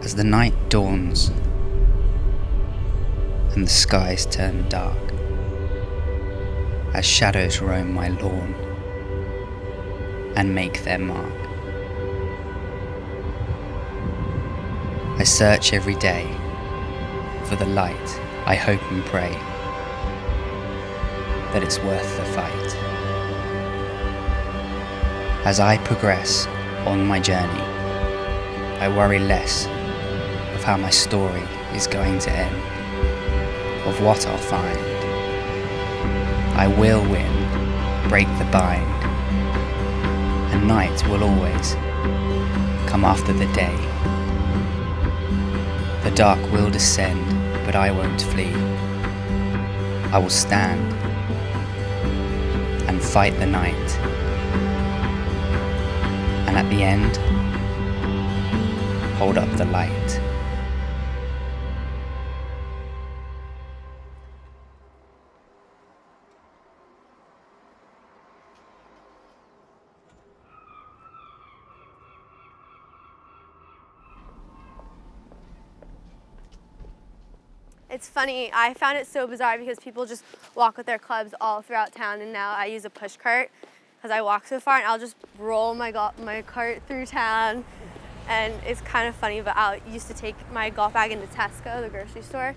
As the night dawns and the skies turn dark, as shadows roam my lawn and make their mark, I search every day for the light. I hope and pray that it's worth the fight. As I progress on my journey, I worry less of how my story is going to end, of what I'll find. I will win, break the bind, and night will always come after the day. The dark will descend, but I won't flee. I will stand and fight the night, and at the end, hold up the light. It's funny, I found it so bizarre because people just walk with their clubs all throughout town, and now I use a push cart because I walk so far, and I'll just roll my cart through town, and it's kind of funny, but I used to take my golf bag into Tesco, the grocery store,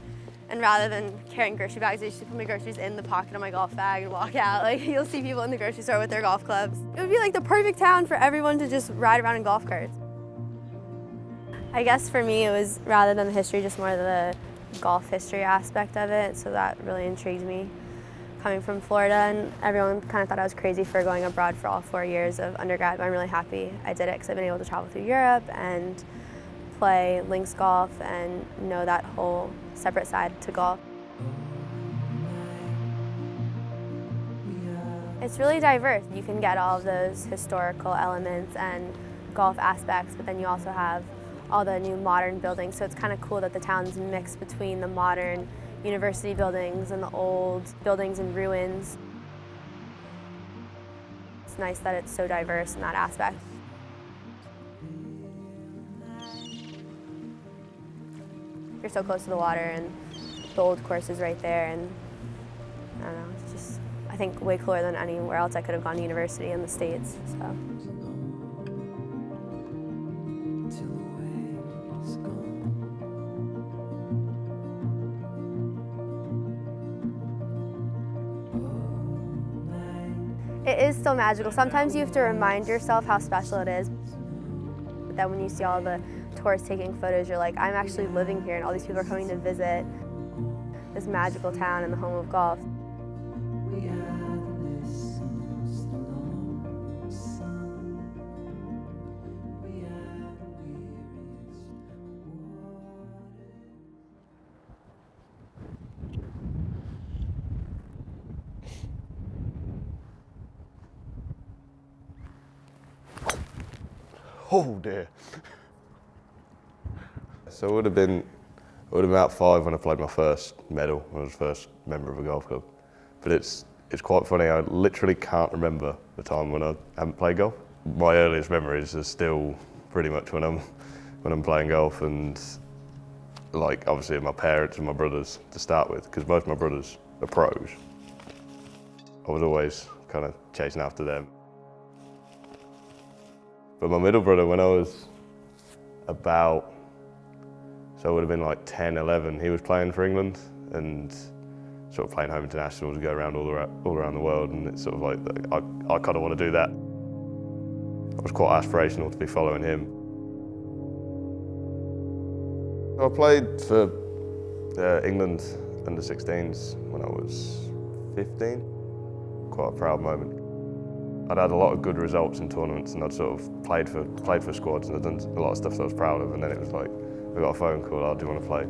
and rather than carrying grocery bags, I used to put my groceries in the pocket of my golf bag and walk out. Like, you'll see people in the grocery store with their golf clubs. It would be like the perfect town for everyone to just ride around in golf carts. I guess for me it was, rather than the history, just more the golf history aspect of it, so that really intrigued me. Coming from Florida, and everyone kind of thought I was crazy for going abroad for all 4 years of undergrad, but I'm really happy I did it because I've been able to travel through Europe and play links golf and know that whole separate side to golf. It's really diverse. You can get all of those historical elements and golf aspects, but then you also have all the new modern buildings, so it's kind of cool that the town's mixed between the modern university buildings and the old buildings and ruins. It's nice that it's so diverse in that aspect. You're so close to the water, and the old course is right there, and I don't know, it's just, I think, way cooler than anywhere else I could have gone to university in the States. So. It is still magical. Sometimes you have to remind yourself how special it is. But then when you see all the tourists taking photos, you're like, I'm actually living here and all these people are coming to visit this magical town and the home of golf. Oh dear. So I would have been about 5 when I played my first medal, when I was first member of a golf club. But it's quite funny, I literally can't remember the time when I haven't played golf. My earliest memories are still pretty much when I'm playing golf, and like obviously my parents and my brothers to start with, because most of my brothers are pros. I was always kind of chasing after them. But my middle brother, when I was about, so it would have been like 10, 11, he was playing for England and sort of playing home internationals and go around all around the world, and it's sort of like, I kind of want to do that. I was quite aspirational to be following him. I played for England under 16s when I was 15. Quite a proud moment. I'd had a lot of good results in tournaments, and I'd sort of played for squads, and I'd done a lot of stuff that I was proud of, and then it was like, I got a phone call, oh, do you want to play?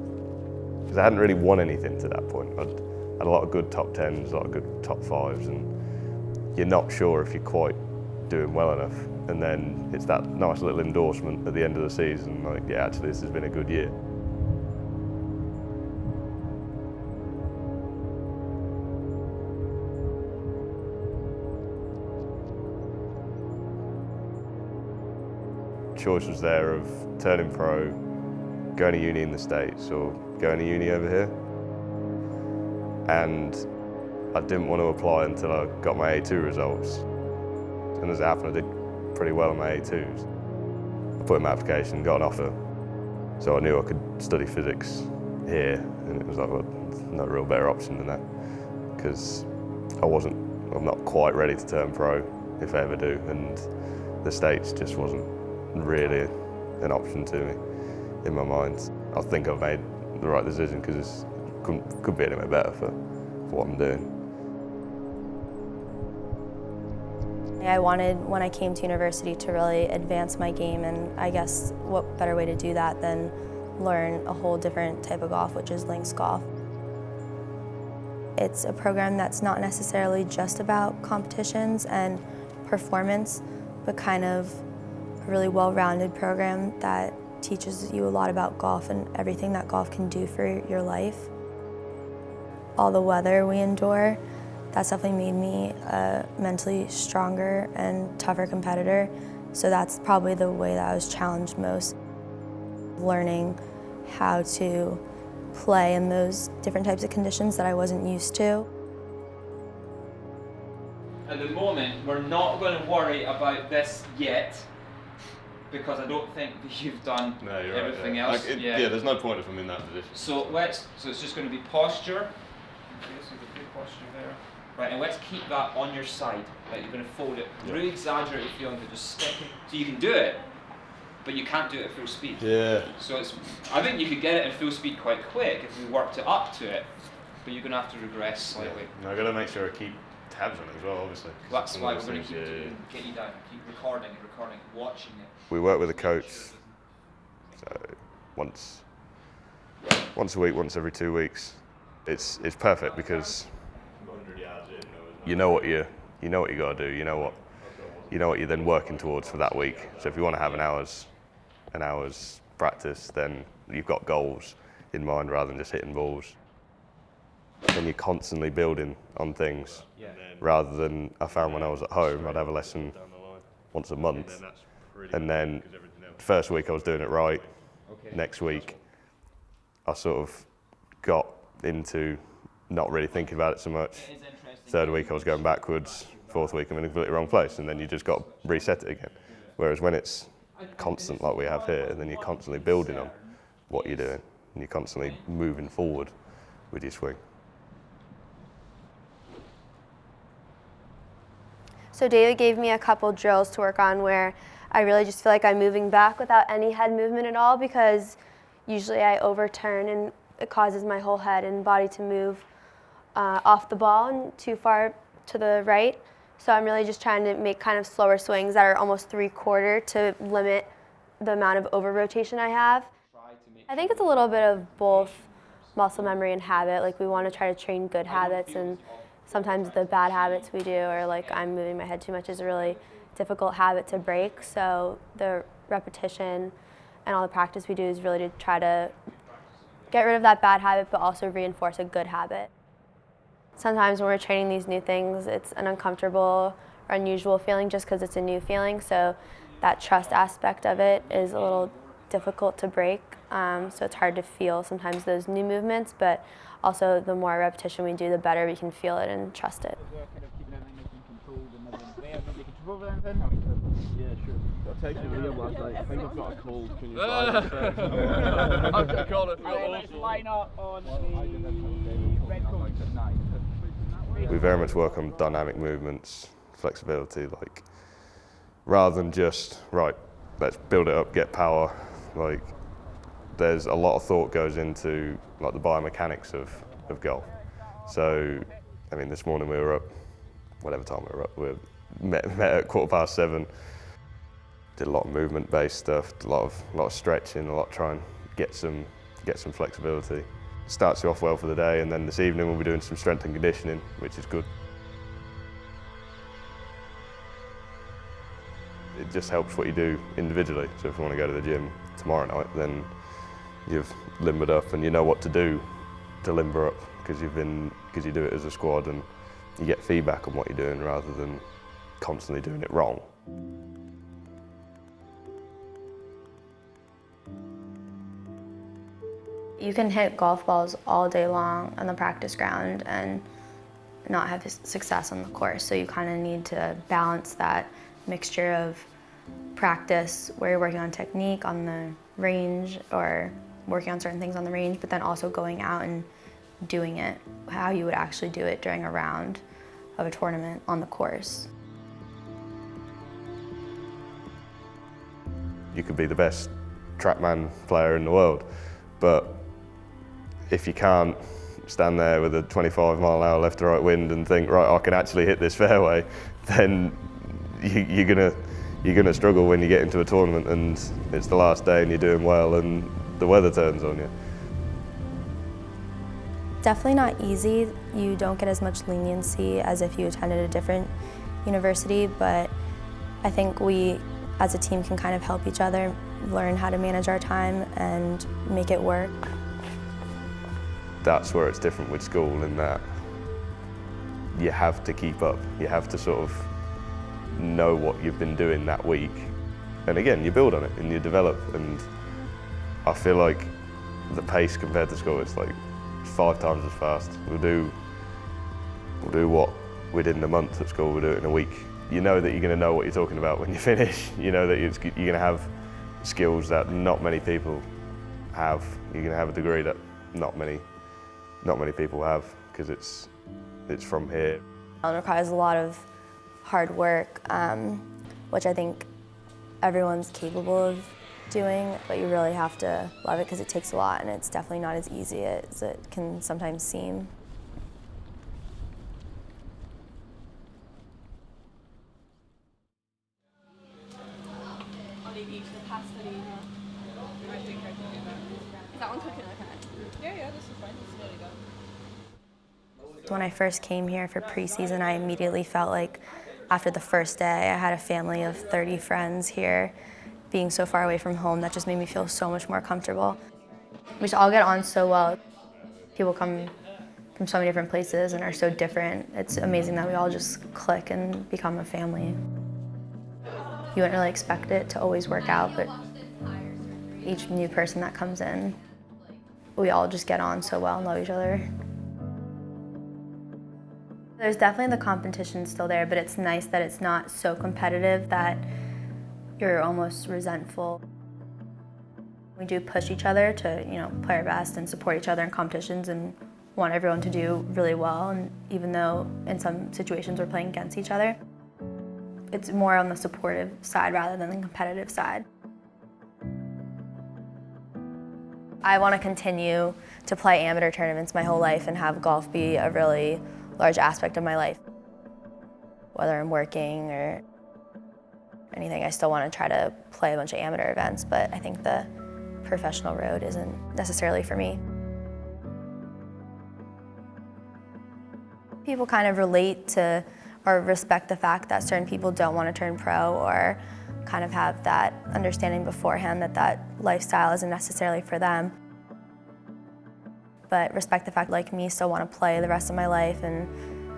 Because I hadn't really won anything to that point. I'd had a lot of good top 10s, a lot of good top 5s, and you're not sure if you're quite doing well enough. And then it's that nice little endorsement at the end of the season, like, yeah, actually this has been a good year. Choice was there of turning pro, going to uni in the States or going to uni over here. And I didn't want to apply until I got my A2 results. And as it happened, I did pretty well on my A2s. I put in my application, got an offer. So I knew I could study physics here, and it was like, well, there's no real better option than that, because I'm not quite ready to turn pro, if I ever do, and the States just wasn't really an option to me in my mind. I think I've made the right decision, because it could be anywhere better for what I'm doing. I wanted, when I came to university, to really advance my game, and I guess what better way to do that than learn a whole different type of golf, which is links golf. It's a program that's not necessarily just about competitions and performance, but kind of a really well-rounded program that teaches you a lot about golf and everything that golf can do for your life. All the weather we endure, that's definitely made me a mentally stronger and tougher competitor. So that's probably the way that I was challenged most. Learning how to play in those different types of conditions that I wasn't used to. At the moment, we're not going to worry about this yet, because I don't think that you've done everything else. There's no point if I'm in that position. So it's just going to be posture. Okay, so the good posture there. Right, and let's keep that on your side. Right, you're going to fold it. Really exaggerate your feeling, but just stick it. So you can do it, but you can't do it at full speed. Yeah. So I think you could get it at full speed quite quick if we worked it up to it, but you're going to have to regress slightly. Yeah. I've got to make sure I keep tabs on it as well, obviously. That's why we're going to get you down, keep recording, watching it. We work with a coach, so once a week, once every 2 weeks. It's perfect because you know what you got to do. You know what you're then working towards for that week. So if you want to have an hour's practice, then you've got goals in mind rather than just hitting balls. Then you're constantly building on things, rather than I found when I was at home, I'd have a lesson once a month, and then first week I was doing it right. Next week I sort of got into not really thinking about it so much. Third week I was going backwards. Fourth week I'm in a completely wrong place, and then you just got to reset it again. Whereas when it's constant like we have here, then you're constantly building on what you're doing, and you're constantly moving forward with your swing. So David gave me a couple drills to work on where I really just feel like I'm moving back without any head movement at all, because usually I overturn and it causes my whole head and body to move off the ball and too far to the right. So I'm really just trying to make kind of slower swings that are almost 3/4 to limit the amount of over rotation I have. I think it's a little bit of both muscle memory and habit. Like, we want to try to train good habits, and sometimes the bad habits we do, or like I'm moving my head too much, is a really difficult habit to break. So the repetition and all the practice we do is really to try to get rid of that bad habit, but also reinforce a good habit. Sometimes when we're training these new things, it's an uncomfortable or unusual feeling just because it's a new feeling. So that trust aspect of it is a little difficult to break. So it's hard to feel sometimes those new movements, but also the more repetition we do, the better we can feel it and trust it. Yeah, sure. Got taken a real last night. I think I've got a cold. Can you I've got a cold. Let's line up on the red coat tonight. We very much work on dynamic movements, flexibility, like rather than just, right, let's build it up, get power. Like, there's a lot of thought goes into like the biomechanics of golf. So, I mean, this morning we were up, whatever time we were up, we met at 7:15. Did a lot of movement-based stuff, a lot of stretching, a lot trying to get some flexibility. Starts you off well for the day, and then this evening we'll be doing some strength and conditioning, which is good. It just helps what you do individually. So if you want to go to the gym tomorrow night, then you've limbered up and you know what to do to limber up, because you do it as a squad, and you get feedback on what you're doing rather than constantly doing it wrong. You can hit golf balls all day long on the practice ground and not have success on the course. So you kind of need to balance that mixture of practice where you're working on technique on the range or working on certain things on the range, but then also going out and doing it how you would actually do it during a round of a tournament on the course. You could be the best TrackMan player in the world, but if you can't stand there with a 25-mile-an-hour left to right wind and think, right, I can actually hit this fairway, then you're gonna struggle when you get into a tournament and it's the last day and you're doing well and the weather turns on you. Definitely not easy. You don't get as much leniency as if you attended a different university, but I think we as a team can kind of help each other learn how to manage our time and make it work. That's where it's different with school in that you have to keep up. You have to sort of know what you've been doing that week. And again, you build on it and you develop. And I feel like the pace compared to school is like 5 times as fast. We'll do what we did in a month at school, we'll do it in a week. You know that you're going to know what you're talking about when you finish. You know that you're going to have skills that not many people have. You're going to have a degree that not many people have, because it's from here. It requires a lot of hard work, which I think everyone's capable of doing, but you really have to love it because it takes a lot, and it's definitely not as easy as it can sometimes seem. I'll leave you to the pasta leader. I think I can do that. Is that one cooking okay? Yeah, this is fine. It's nearly done. When I first came here for preseason, I immediately felt like after the first day, I had a family of 30 friends here. Being so far away from home, that just made me feel so much more comfortable. We just all get on so well. People come from so many different places and are so different. It's amazing that we all just click and become a family. You wouldn't really expect it to always work out, but each new person that comes in, we all just get on so well and love each other. There's definitely the competition still there, but it's nice that it's not so competitive that you're almost resentful. We do push each other to, play our best and support each other in competitions and want everyone to do really well. And even though in some situations we're playing against each other, it's more on the supportive side rather than the competitive side. I want to continue to play amateur tournaments my whole life and have golf be a really large aspect of my life. Whether I'm working or anything, I still want to try to play a bunch of amateur events, but I think the professional road isn't necessarily for me. People kind of relate to or respect the fact that certain people don't want to turn pro, or kind of have that understanding beforehand that that lifestyle isn't necessarily for them. But respect the fact, like me, still want to play the rest of my life and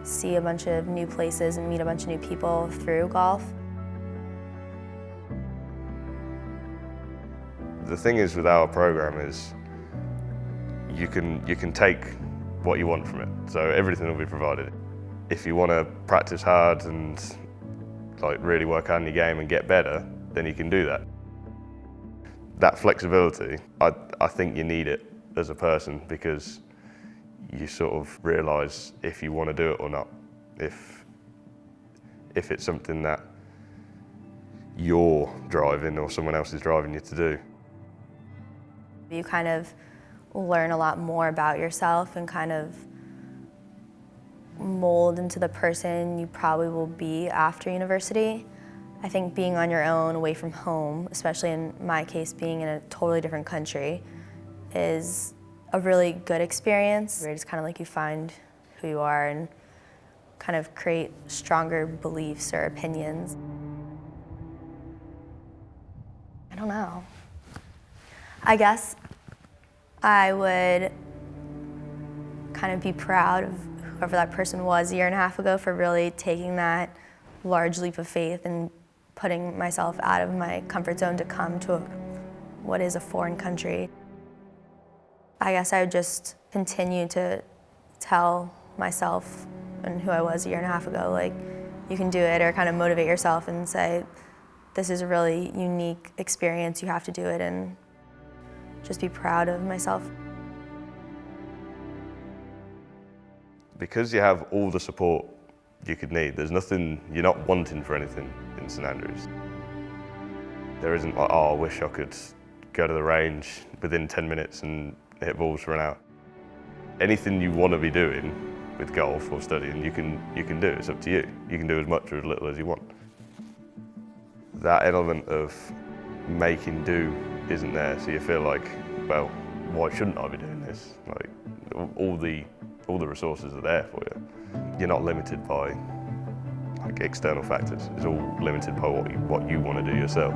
see a bunch of new places and meet a bunch of new people through golf. The thing is with our program is you can take what you want from it. So everything will be provided. If you want to practice hard and really work hard in your game and get better, then you can do that. That flexibility, I think you need it as a person, because you sort of realise if you want to do it or not. If it's something that you're driving or someone else is driving you to do. You kind of learn a lot more about yourself and kind of mold into the person you probably will be after university. I think being on your own, away from home, especially in my case, being in a totally different country, is a really good experience. It's kind of like you find who you are and kind of create stronger beliefs or opinions. I don't know. I guess I would kind of be proud of whoever that person was a year and a half ago for really taking that large leap of faith and putting myself out of my comfort zone to come to what is a foreign country. I guess I would just continue to tell myself and who I was a year and a half ago, like, you can do it, or kind of motivate yourself and say, this is a really unique experience, you have to do it, and just be proud of myself. Because you have all the support you could need, there's nothing, you're not wanting for anything in St Andrews. There isn't like, oh, I wish I could go to the range within 10 minutes and hit balls for an hour. Anything you want to be doing with golf or studying, you can do. It's up to you. You can do as much or as little as you want. That element of making do isn't there, so you feel like, well, why shouldn't I be doing this? Like, all the resources are there for you. You're not limited by like external factors. It's all limited by what you want to do yourself.